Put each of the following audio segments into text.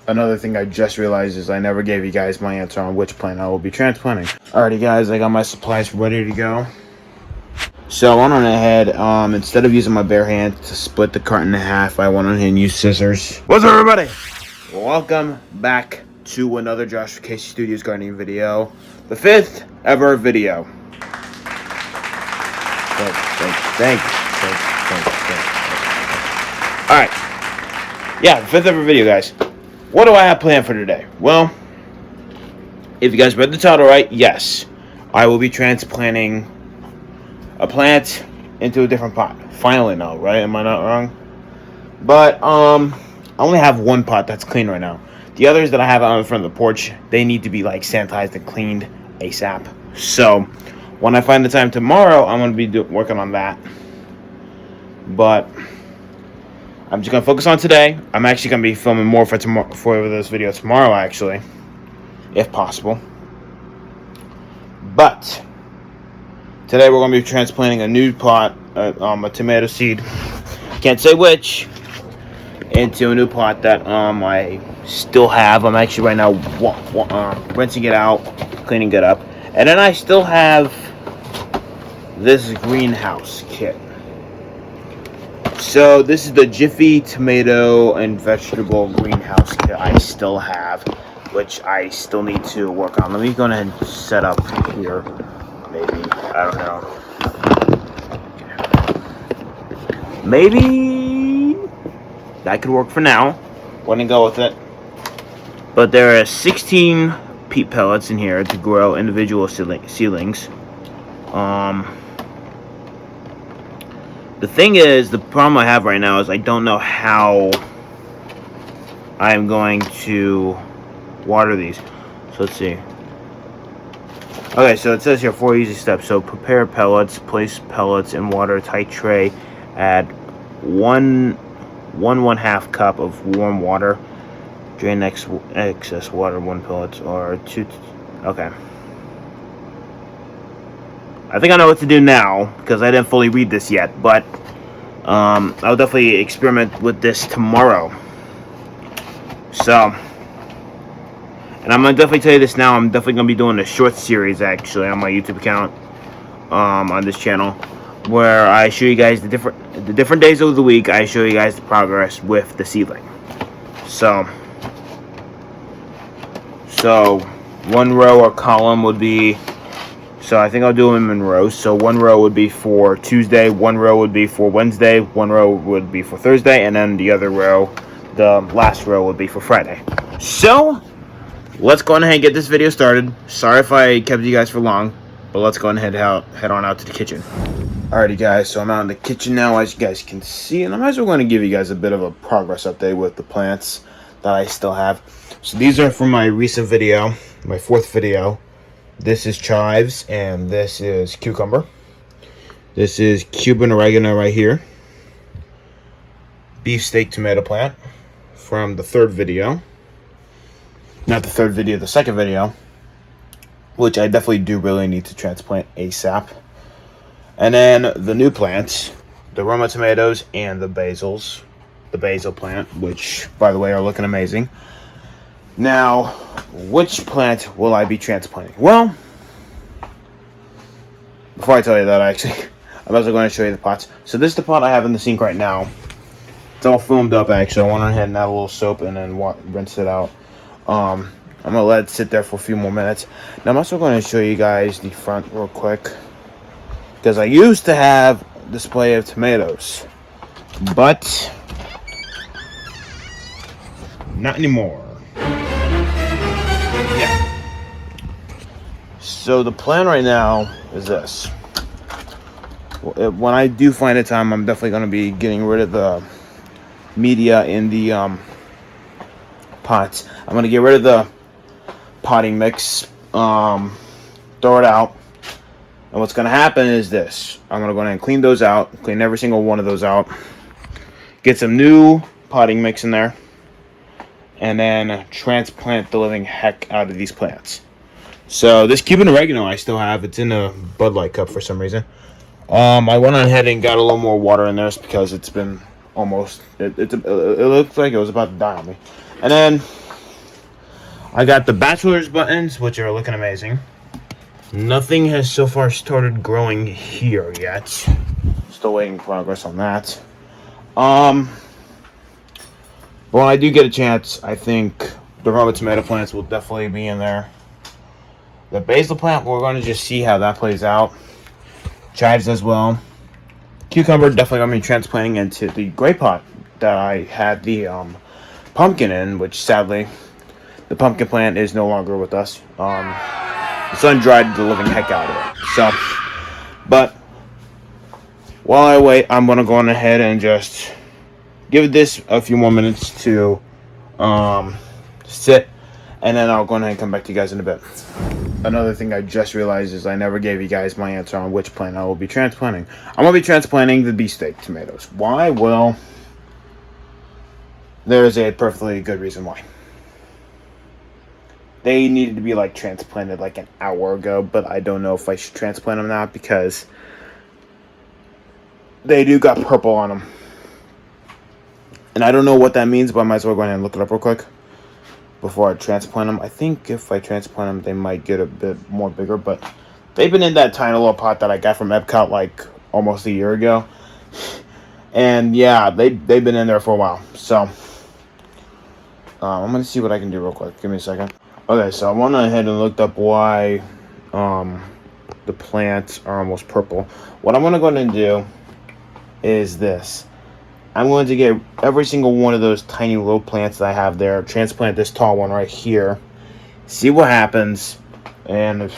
Another thing I just realized is I never gave you guys my answer on which plant I will be transplanting. Alrighty guys, I got my supplies ready to go. So I went on ahead, instead of using my bare hand to split the carton in half, I went on ahead and used scissors. What's up everybody? Welcome back to another Joshua Casey Studios gardening video. The 5th ever video. Thank you. Alright. Yeah, the 5th ever video, guys. What do I have planned for today? Well, if you guys read the title right, yes, I will be transplanting a plant into a different pot. Finally now, right? Am I not wrong? But I only have one pot that's clean right now. The others that I have out in front of the porch, they need to be like sanitized and cleaned ASAP. So when I find the time tomorrow, I'm gonna be working on that. But I'm just gonna focus on today. I'm actually gonna be filming more for this video tomorrow, actually, if possible. But today we're gonna be transplanting a new pot, a tomato seed. Can't say which. Into a new pot that I still have. I'm actually right now rinsing it out, cleaning it up, and then I still have this greenhouse kit. So this is the Jiffy tomato and vegetable greenhouse kit I still have, which I still need to work on. Let me go ahead and set up here. Maybe, I don't know. Maybe that could work for now. Wouldn't go with it. But there are 16 peat pellets in here to grow individual seedlings. The thing is, the problem I have right now is I don't know how I'm going to water these. So let's see. Okay, so it says here 4 easy steps. So prepare pellets, place pellets in water tight tray, add 1/2 cup of warm water, drain excess water, 1 pellets or 2. Okay. I think I know what to do now, because I didn't fully read this yet, but I'll definitely experiment with this tomorrow. So, and I'm going to definitely tell you this now, I'm definitely going to be doing a short series, actually, on my YouTube account, on this channel, where I show you guys the different days of the week. I show you guys the progress with the seedling. So one row or column would be, so I think I'll do them in rows. So one row would be for Tuesday, one row would be for Wednesday, one row would be for Thursday, and then the other row, the last row, would be for Friday. So let's go ahead and get this video started. Sorry if I kept you guys for long, but let's go ahead and head on out to the kitchen. Alrighty guys, so I'm out in the kitchen now, as you guys can see, and I'm also going to give you guys a bit of a progress update with the plants that I still have. So these are from my recent video, my 4th video. This is chives, and this is cucumber. This is Cuban oregano right here. Beefsteak tomato plant from the 3rd video. Not the 3rd video, the 2nd video, which I definitely do really need to transplant ASAP. And then the new plants, the Roma tomatoes and the basils. The basil plant, which, by the way, are looking amazing. Now, which plant will I be transplanting? Well, before I tell you that, actually, I'm also going to show you the pots. So this is the pot I have in the sink right now. It's all filmed up, actually. I went ahead and add a little soap and then rinse it out. I'm going to let it sit there for a few more minutes. Now, I'm also going to show you guys the front real quick, because I used to have a display of tomatoes, but not anymore. Yeah. So the plan right now is this. When I do find a time, I'm definitely going to be getting rid of the media in the pots. I'm going to get rid of the potting mix, throw it out. And what's going to happen is this. I'm going to go ahead and clean those out, clean every single one of those out, get some new potting mix in there, and then transplant the living heck out of these plants. So this Cuban oregano I still have. It's in a Bud Light cup for some reason. I went on ahead and got a little more water in there because it's been almost, it looked like it was about to die on me. And then I got the bachelor's buttons, which are looking amazing. Nothing has so far started growing here yet. Still waiting progress on that. But when I do get a chance, I think the rubber tomato plants will definitely be in there. The basil plant, we're going to just see how that plays out. Chives as well. Cucumber, definitely going to be transplanting into the gray pot that I had the pumpkin in, which sadly, the pumpkin plant is no longer with us. The sun dried the living heck out of it. So, but while I wait, I'm going to go on ahead and just give this a few more minutes to sit, and then I'll go ahead and come back to you guys in a bit. Another thing I just realized is I never gave you guys my answer on which plant I will be transplanting. I'm going to be transplanting the beefsteak tomatoes. Why? Well, there's a perfectly good reason why. They needed to be like transplanted like an hour ago, but I don't know if I should transplant them now because they do got purple on them. And I don't know what that means, but I might as well go ahead and look it up real quick before I transplant them. I think if I transplant them, they might get a bit more bigger, but they've been in that tiny little pot that I got from Epcot like almost a year ago. And yeah, they've been in there for a while. So I'm going to see what I can do real quick. Give me a second. Okay, so I went ahead and looked up why the plants are almost purple. What I'm going to do is this. I'm going to get every single one of those tiny little plants that I have there, transplant this tall one right here, see what happens, and if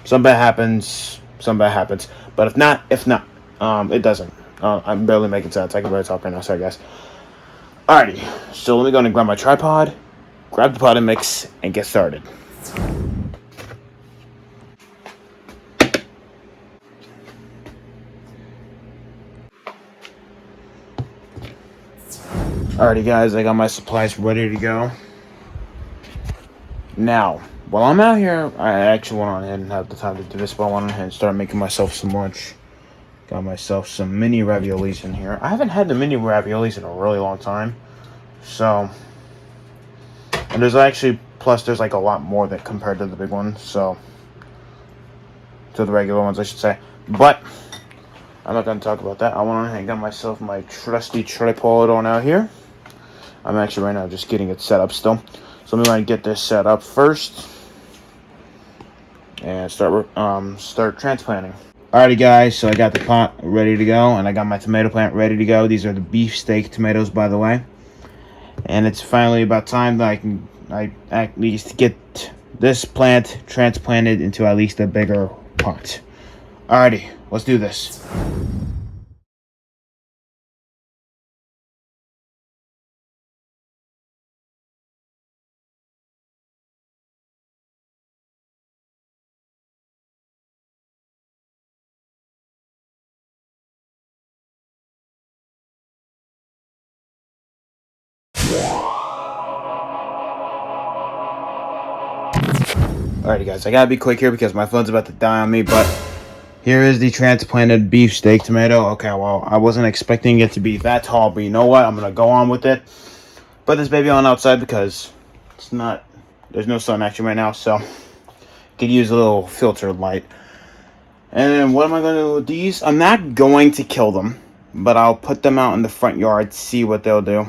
something bad happens, something bad happens. But if not, it doesn't. I'm barely making sense. I can barely talk right now, sorry guys. Alrighty, so let me go and grab my tripod, grab the pot and mix, and get started. Alrighty guys, I got my supplies ready to go. Now, while I'm out here, I actually went on ahead and had the time to do this, but I went on ahead and started making myself some lunch. Got myself some mini raviolis in here. I haven't had the mini raviolis in a really long time. So, and there's actually, plus there's like a lot more that compared to the big ones, so, to the regular ones I should say. But, I'm not going to talk about that. I went on ahead and got myself my trusty tripod on out here. I'm actually right now just getting it set up still. So let me go and get this set up first. And start transplanting. Alrighty guys, so I got the pot ready to go. And I got my tomato plant ready to go. These are the beefsteak tomatoes, by the way. And it's finally about time that I at least get this plant transplanted into at least a bigger pot. Alrighty, let's do this. Alrighty guys, I gotta be quick here because my phone's about to die on me, but here is the transplanted beefsteak tomato. Okay, well, I wasn't expecting it to be that tall, but you know what? I'm gonna go on with it. Put this baby on outside because there's no sun actually right now, so could use a little filter light. And then what am I gonna do with these? I'm not going to kill them, but I'll put them out in the front yard, see what they'll do,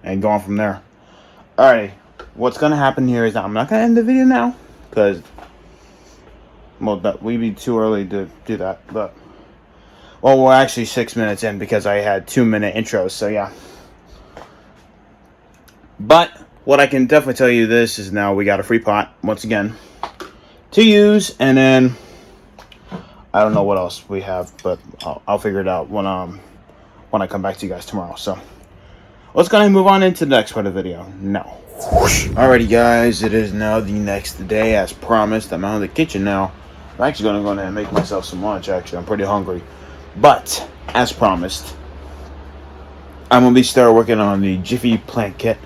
and go on from there. Alrighty. What's going to happen here is that I'm not going to end the video now, because, well, we'd be too early to do that, but, well, we're actually 6 minutes in because I had 2-minute intros, so yeah. But, what I can definitely tell you this is now we got a free pot, once again, to use, and then, I don't know what else we have, but I'll figure it out when I come back to you guys tomorrow, so. Let's go ahead and move on into the next part of the video, now. Alrighty guys, it is now the next day as promised. I'm out in the kitchen now. I'm actually going to go ahead and make myself some lunch actually. I'm pretty hungry. But, as promised, I'm going to start working on the Jiffy plant kit.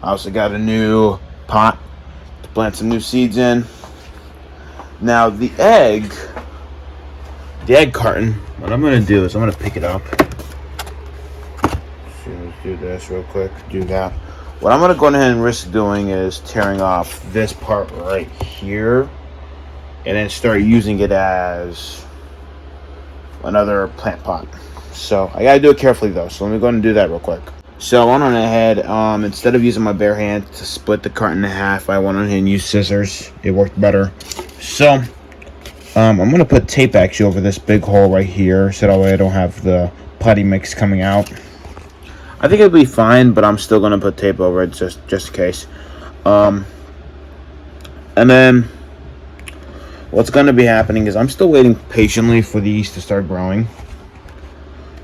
I also got a new pot to plant some new seeds in. Now the egg carton, what I'm going to do is I'm going to pick it up. So let's do this real quick, do that. What I'm going to go ahead and risk doing is tearing off this part right here and then start using it as another plant pot. So I got to do it carefully though, so let me go and do that real quick. So I went on ahead, instead of using my bare hand to split the carton in half, I went on ahead and used scissors. It worked better. So I'm going to put tape actually over this big hole right here, so that way I don't have the putty mix coming out. I think it'll be fine, but I'm still going to put tape over it just in case. And then what's going to be happening is I'm still waiting patiently for these to start growing.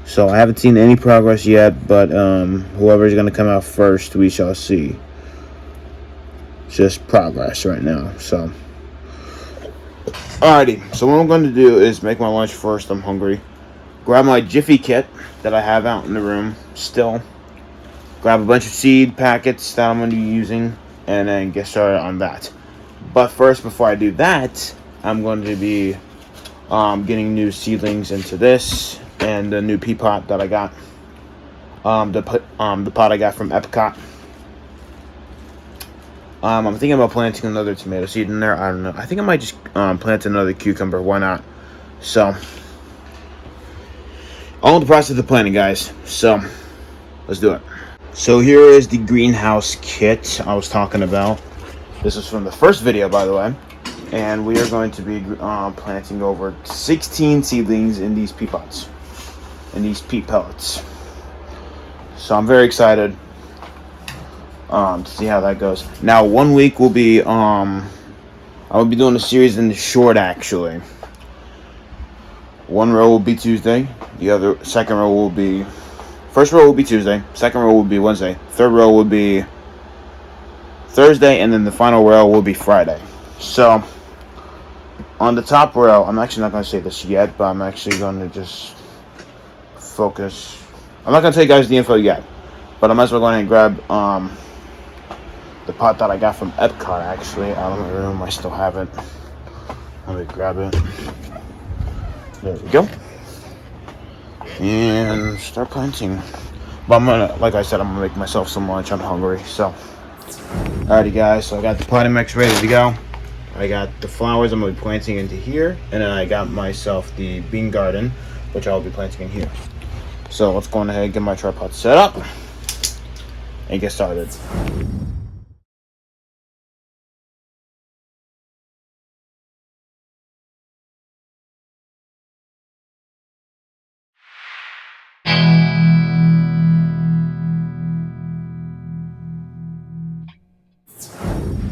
So I haven't seen any progress yet, but whoever's going to come out first, we shall see. Just progress right now. So, alrighty. So what I'm going to do is make my lunch first. I'm hungry. Grab my Jiffy kit that I have out in the room still. Grab a bunch of seed packets that I'm going to be using, and then get started on that. But first, before I do that, I'm going to be getting new seedlings into this. And the new pea pot that I got, the pot I got from Epcot. I'm thinking about planting another tomato seed in there. I don't know. I think I might just plant another cucumber. Why not? So, all in the process of planting, guys. So, let's do it. So here is the greenhouse kit I was talking about. This is from the first video, by the way. And we are going to be planting over 16 seedlings in these pea pots. And these pea pellets. So I'm very excited to see how that goes. Now 1 week will be I will be doing a series in the short actually. One row will be Tuesday. Second row will be first row will be Tuesday. Second row will be Wednesday. Third row will be Thursday, and then the final row will be Friday. So on the top row, I'm actually not going to say this yet, but I'm actually going to just focus. I'm not going to tell you guys the info yet, but I might as well go ahead and grab the pot that I got from Epcot actually out of my room. I still have it. Let me grab it. There we go. And start planting. But I'm gonna, like I said, I'm gonna make myself some lunch. I'm hungry. So, alrighty guys, so I got the potting mix ready to go. I got the flowers I'm gonna be planting into here, and then I got myself the bean garden, which I'll be planting in here. So let's go ahead and get my tripod set up and get started.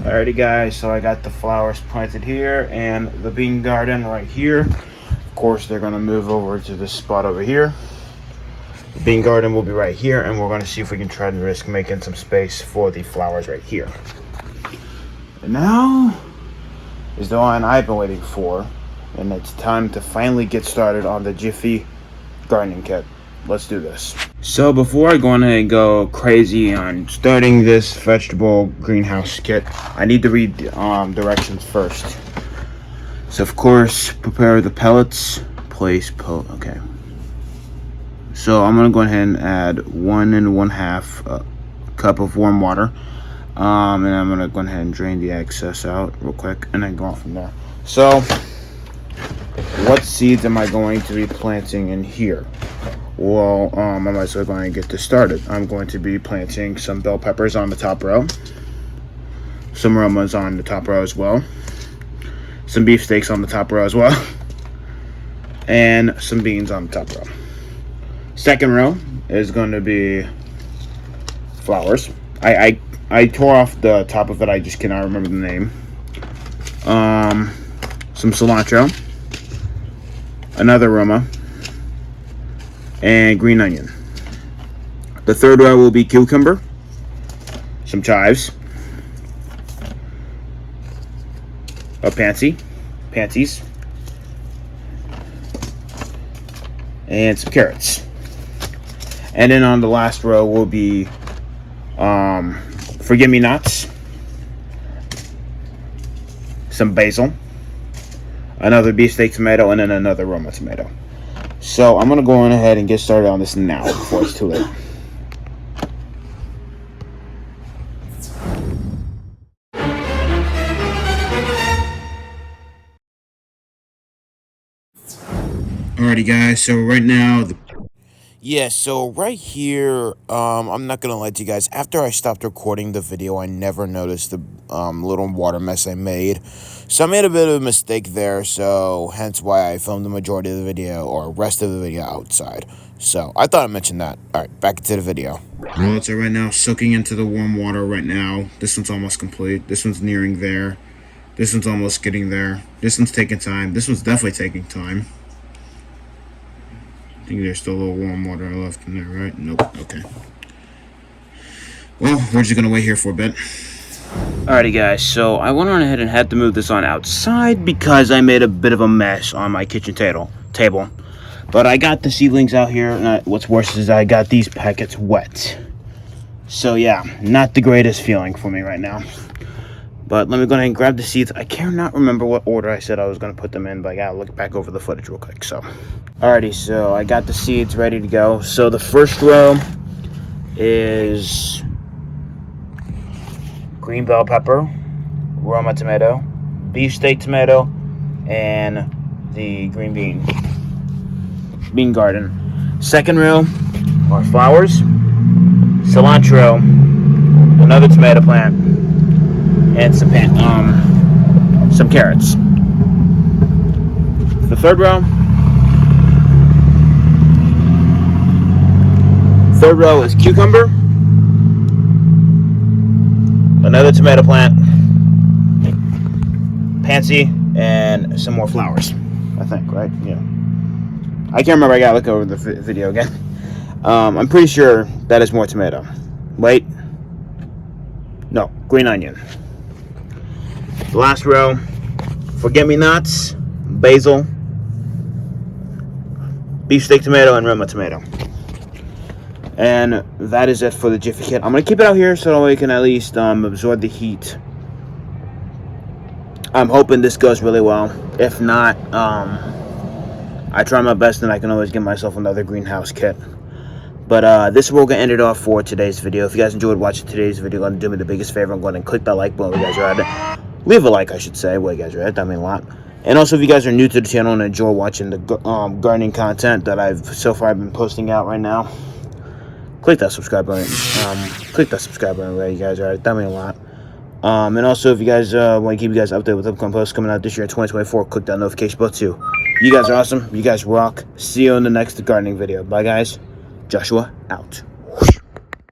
Alrighty guys, so I got the flowers planted here and the bean garden right here. Of course, they're gonna move over to this spot over here. The bean garden will be right here, and we're gonna see if we can try to risk making some space for the flowers right here. And now is the one I've been waiting for, and it's time to finally get started on the Jiffy gardening kit. Let's do this. So before I go on and go crazy on starting this vegetable greenhouse kit, I need to read directions first. So of course, prepare the pellets. Okay. So I'm gonna go ahead and add 1 1/2 cup of warm water, and I'm gonna go ahead and drain the excess out real quick, and then go on from there. So, what seeds am I going to be planting in here? Well, I might as well go ahead and get this started. I'm going to be planting some bell peppers on the top row, some Romas on the top row as well, some beefsteaks on the top row as well, and some beans on the top row. Second row is going to be flowers. I tore off the top of it. I just cannot remember the name. Some cilantro, another Roma, and green onion. The third row will be cucumber, some chives, a pansies, and some carrots. And then on the last row will be forget-me-nots, some basil, another beefsteak tomato, and then another Roma tomato. So I'm gonna go on ahead and get started on this now before it's too late. Alrighty, guys. So right now, yeah. So right here, I'm not gonna lie to you guys. After I stopped recording the video, I never noticed the little water mess I made. So I made a bit of a mistake there. So hence why I filmed the majority of the video or rest of the video outside. So I thought I mentioned that. All right, back into the video. Well, it's right now soaking into the warm water right now. This one's almost complete. This one's nearing there. This one's almost getting there. This one's taking time. This one's definitely taking time. I think there's still a little warm water left in there, right? Nope. Okay. Well, we're just gonna wait here for a bit. Alrighty, guys. So I went on ahead and had to move this on outside because I made a bit of a mess on my kitchen table. But I got the seedlings out here, and what's worse is I got these packets wet. So yeah, not the greatest feeling for me right now. But let me go ahead and grab the seeds. I cannot remember what order I said I was going to put them in, but I got to look back over the footage real quick. So, alrighty, so I got the seeds ready to go. So the first row is green bell pepper, Roma tomato, beefsteak tomato, and the green bean garden. Second row are flowers, cilantro, another tomato plant, and some carrots. The third row is cucumber, another tomato plant, pansy, and some more flowers. I think, right? Yeah. I can't remember. I gotta look over the video again. I'm pretty sure that is more tomato. Wait. No, green onion. The last row, forget-me-nots, basil, beefsteak tomato, and Roma tomato. And that is it for the Jiffy kit. I'm going to keep it out here so that we can at least absorb the heat. I'm hoping this goes really well. If not, I try my best and I can always get myself another greenhouse kit. But this is where we're going to end it off for today's video. If you guys enjoyed watching today's video, do me the biggest favor. I'm going to click that like button. You guys are at it. Leave a like, I should say. Well, you guys are at it. That means a lot. And also, if you guys are new to the channel and enjoy watching the gardening content that I've so far been posting out right now, click that subscribe button. Click that subscribe button. Right, you guys are at it. That means a lot. And also, if you guys want to keep you guys updated with upcoming posts coming out this year in 2024, click that notification bell too. You guys are awesome. You guys rock. See you in the next gardening video. Bye, guys. Joshua out.